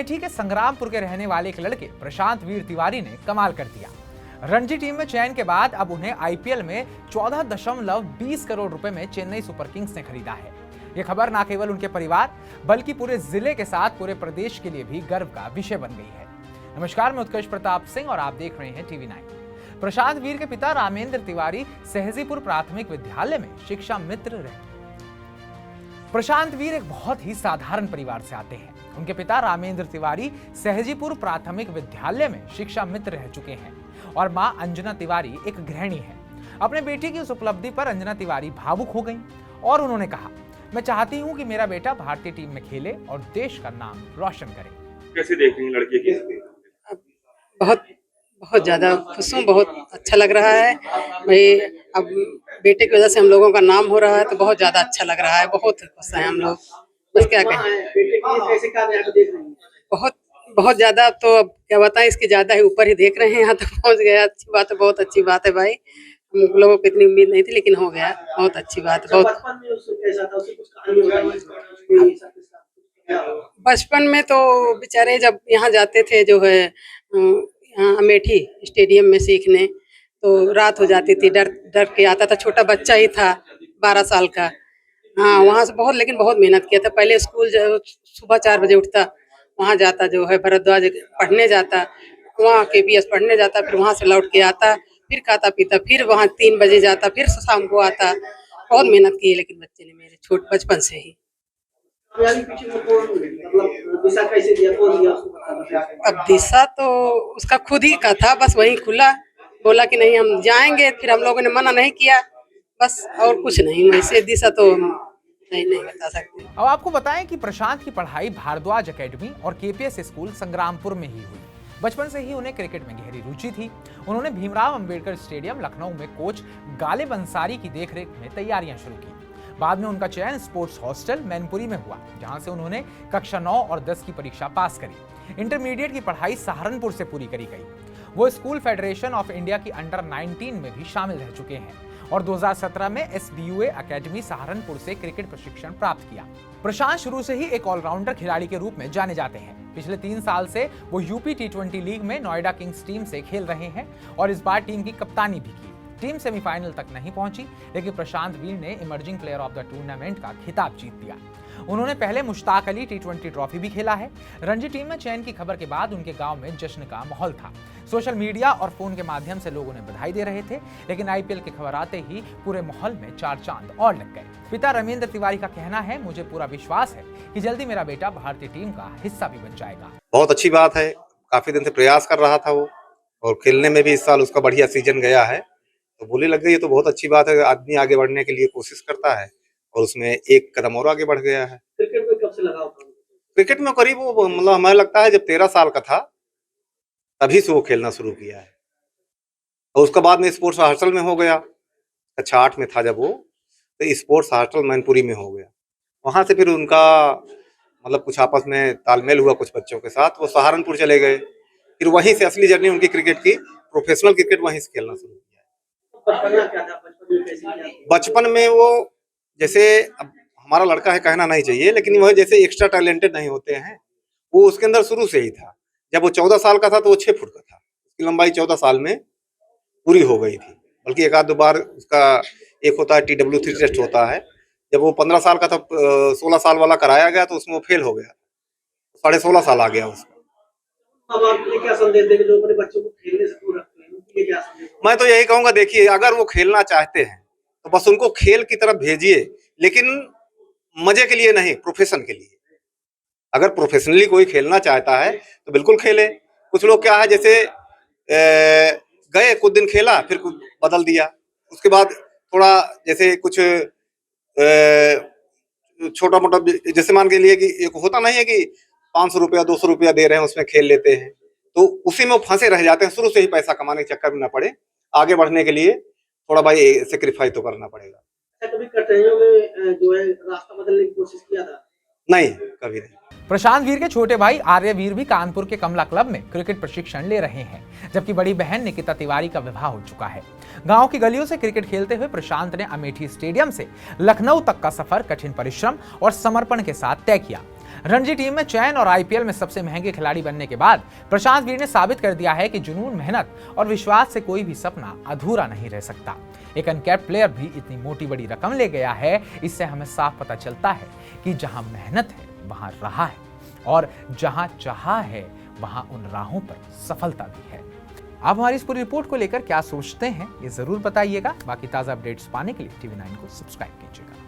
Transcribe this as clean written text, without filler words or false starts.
अमेठी के संग्रामपुर के रहने वाले एक लड़के प्रशांत वीर तिवारी ने कमाल कर दिया। रणजी टीम में चयन के बाद अब उन्हें आईपीएल में 14.20 करोड़ रुपए में चेन्नई सुपर किंग्स ने खरीदा है। यह खबर न केवल उनके परिवार बल्कि पूरे जिले के साथ पूरे प्रदेश के लिए भी गर्व का विषय बन गई है। नमस्कार, मैं उत्कर्ष प्रताप सिंह और आप देख रहे हैं टीवी 9। प्रशांत वीर के पिता रामेंद्र तिवारी सहजीपुर प्राथमिक विद्यालय में शिक्षा मित्र रहे। प्रशांत वीर एक बहुत ही साधारण परिवार से आते हैं। उनके पिता रामेंद्र तिवारी सहजीपुर प्राथमिक विद्यालय में शिक्षा मित्र रह चुके हैं और मां अंजना तिवारी एक गृहिणी है। अपने बेटे की उस उपलब्धि पर अंजना तिवारी भावुक हो गईं और उन्होंने कहा, मैं चाहती हूं कि मेरा बेटा भारतीय टीम में खेले और देश का नाम रोशन करे। कैसे देख रही हैं लड़के की? बहुत ज्यादा खुश हूँ, बहुत अच्छा लग रहा है भाई। अब बेटे की वजह से हम लोगों का नाम हो रहा है तो बहुत ज्यादा अच्छा लग रहा है। बहुत खुश हैं हम लोग, बस क्या कहें। बहुत ज्यादा, तो अब क्या बताएं, इसके ज्यादा ही ऊपर ही देख रहे हैं, यहाँ तक पहुँच गया। अच्छी बात है, बहुत अच्छी बात है भाई। हम लोगों को इतनी उम्मीद नहीं थी लेकिन हो गया, बहुत अच्छी बात है। बहुत बचपन में तो बेचारे जब यहाँ जाते थे जो है यहाँ अमेठी स्टेडियम में सीखने, तो रात हो जाती थी, डर डर के आता था। छोटा बच्चा ही था, 12 साल का। हाँ, वहाँ से लेकिन बहुत मेहनत किया था। पहले स्कूल सुबह 4 बजे उठता, वहाँ जाता जो है भरद्वाज पढ़ने जाता, वहाँ केपीएस पढ़ने जाता, फिर वहाँ से लौट के आता, फिर खाता पीता, फिर वहाँ 3 बजे जाता, फिर शाम को आता। बहुत मेहनत की है लेकिन बच्चे ने मेरे छोट बचपन से ही। अब दिशा तो उसका खुद ही का था, बस वही खुला, बोला कि नहीं हम जाएंगे, फिर हम लोगों ने मना नहीं किया, बस और कुछ नहीं। वैसे दिशा तो नहीं बता सकते। अब आपको बताएं कि प्रशांत की पढ़ाई भारद्वाज एकेडमी और केपीएस स्कूल संग्रामपुर में ही हुई। बचपन से ही उन्हें क्रिकेट में गहरी रुचि थी। उन्होंने भीमराव अंबेडकर स्टेडियम लखनऊ में कोच गालिब अंसारी की देखरेख में तैयारियां शुरू की। बाद में उनका चयन स्पोर्ट्स हॉस्टल मैनपुरी में हुआ, जहां से उन्होंने कक्षा 9 और 10 की परीक्षा पास करी। इंटरमीडिएट की पढ़ाई सहारनपुर से पूरी करी गई। वो स्कूल फेडरेशन ऑफ इंडिया की अंडर 19 में भी शामिल रह चुके हैं और 2017 में SBUA एकेडमी सहारनपुर से क्रिकेट प्रशिक्षण प्राप्त किया। प्रशांत शुरू से ही एक ऑलराउंडर खिलाड़ी के रूप में जाने जाते हैं। पिछले 3 साल से वो यूपी T20 लीग में नोएडा किंग्स टीम से खेल रहे हैं और इस बार टीम की कप्तानी भी की। टीम सेमीफाइनल तक नहीं पहुंची, लेकिन प्रशांत वीर ने emerging player of the tournament का खिताब जीत लिया। उन्होंने पहले मुश्ताक अली T20 ट्रॉफी भी खेला है। रणजी टीम में चयन की खबर के बाद उनके गांव में जश्न का माहौल था। सोशल मीडिया और फोन के माध्यम से लोग उन्हें बधाई दे रहे थे, लेकिन आईपीएल की खबर आते ही पूरे माहौल में 4 चांद और लग गए। पिता रामेंद्र तिवारी का कहना है, मुझे पूरा विश्वास है कि जल्दी मेरा बेटा भारतीय टीम का हिस्सा भी बन जाएगा। बहुत अच्छी बात है, काफी दिन से प्रयास कर रहा था वो, और खेलने में भी इस साल उसका बढ़िया सीजन गया है, तो बोली लग गई। ये तो बहुत अच्छी बात है, आदमी आगे बढ़ने के लिए कोशिश करता है और उसमें एक कदम और आगे बढ़ गया है। क्रिकेट में कब से लगा था? क्रिकेट में करीब वो मतलब हमें लगता है जब 13 साल का था तभी से वो खेलना शुरू किया है, और उसका बाद में स्पोर्ट्स हॉस्टल में हो गया। कक्षा 8 में था जब वो, तो स्पोर्ट्स हॉस्टल मैनपुरी में हो गया। वहां से फिर उनका मतलब कुछ आपस में तालमेल हुआ कुछ बच्चों के साथ, वो सहारनपुर चले गए। फिर वहीं से असली जर्नी उनकी क्रिकेट की, प्रोफेशनल क्रिकेट वहीं से खेलना शुरू किया। बचपन में वो जैसे, अब हमारा लड़का है कहना नहीं चाहिए, लेकिन वह जैसे एक्स्ट्रा टैलेंटेड नहीं होते हैं, वो उसके अंदर शुरू से ही था। जब वो 14 साल का था तो वो 6 फुट का था। उसकी लंबाई 14 साल में पूरी हो गई थी, बल्कि एक आध 2 बार उसका एक होता है TW3 टेस्ट होता है। जब वो 15 साल का था, 16 साल वाला कराया गया तो उसमें वो फेल हो गया, 16.5 साल आ गया उसका। अब आप क्या संदेश देंगे जो अपने बच्चों को खेलने से दूर रखते हैं, उनके लिए क्या संदेश? मैं तो यही कहूंगा, देखिए अगर वो खेलना चाहते हैं तो बस उनको खेल की तरफ भेजिए, लेकिन मजे के लिए नहीं, प्रोफेशन के लिए। अगर प्रोफेशनली कोई खेलना चाहता है तो बिल्कुल खेले। कुछ लोग क्या है, जैसे गए कुछ दिन खेला फिर कुछ बदल दिया, उसके बाद थोड़ा जैसे कुछ छोटा मोटा, जैसे मान के लिए कि एक होता नहीं है कि 500 रुपया 200 रुपया दे रहे हैं उसमें खेल लेते हैं, तो उसी में फंसे रह जाते हैं। शुरू से ही पैसा कमाने के चक्कर में ना पड़े, आगे बढ़ने के लिए थोड़ा भाई सेक्रीफाइस तो करना पड़ेगा। कभी कठिनाइयों में जो है रास्ता बदलने की कोशिश किया था? नहीं, कभी नहीं। प्रशांत वीर के छोटे भाई आर्यवीर भी कानपुर के कमला क्लब में क्रिकेट प्रशिक्षण ले रहे हैं, जबकि बड़ी बहन निकिता तिवारी का विवाह हो चुका है। गांव की गलियों से क्रिकेट खेलते हुए प्रशांत ने अमेठी स्टेडियम से लखनऊ तक का सफर कठिन परिश्रम और समर्पण के साथ तय किया। रणजी टीम में चयन और आईपीएल में सबसे महंगे खिलाड़ी बनने के बाद प्रशांत वीर ने साबित कर दिया है कि जुनून, मेहनत और विश्वास से कोई भी सपना अधूरा नहीं रह सकता। एक अनकैप्ड प्लेयर भी इतनी मोटी बड़ी रकम ले गया है, इससे हमें साफ पता चलता है कि जहां मेहनत है वहां राह है, और जहां चाह है वहां उन राहों पर सफलता भी है। आप हमारी इस पूरी रिपोर्ट को लेकर क्या सोचते हैं, ये जरूर बताइएगा। बाकी ताजा अपडेट्स पाने के लिए TV9 को सब्सक्राइब कीजिएगा।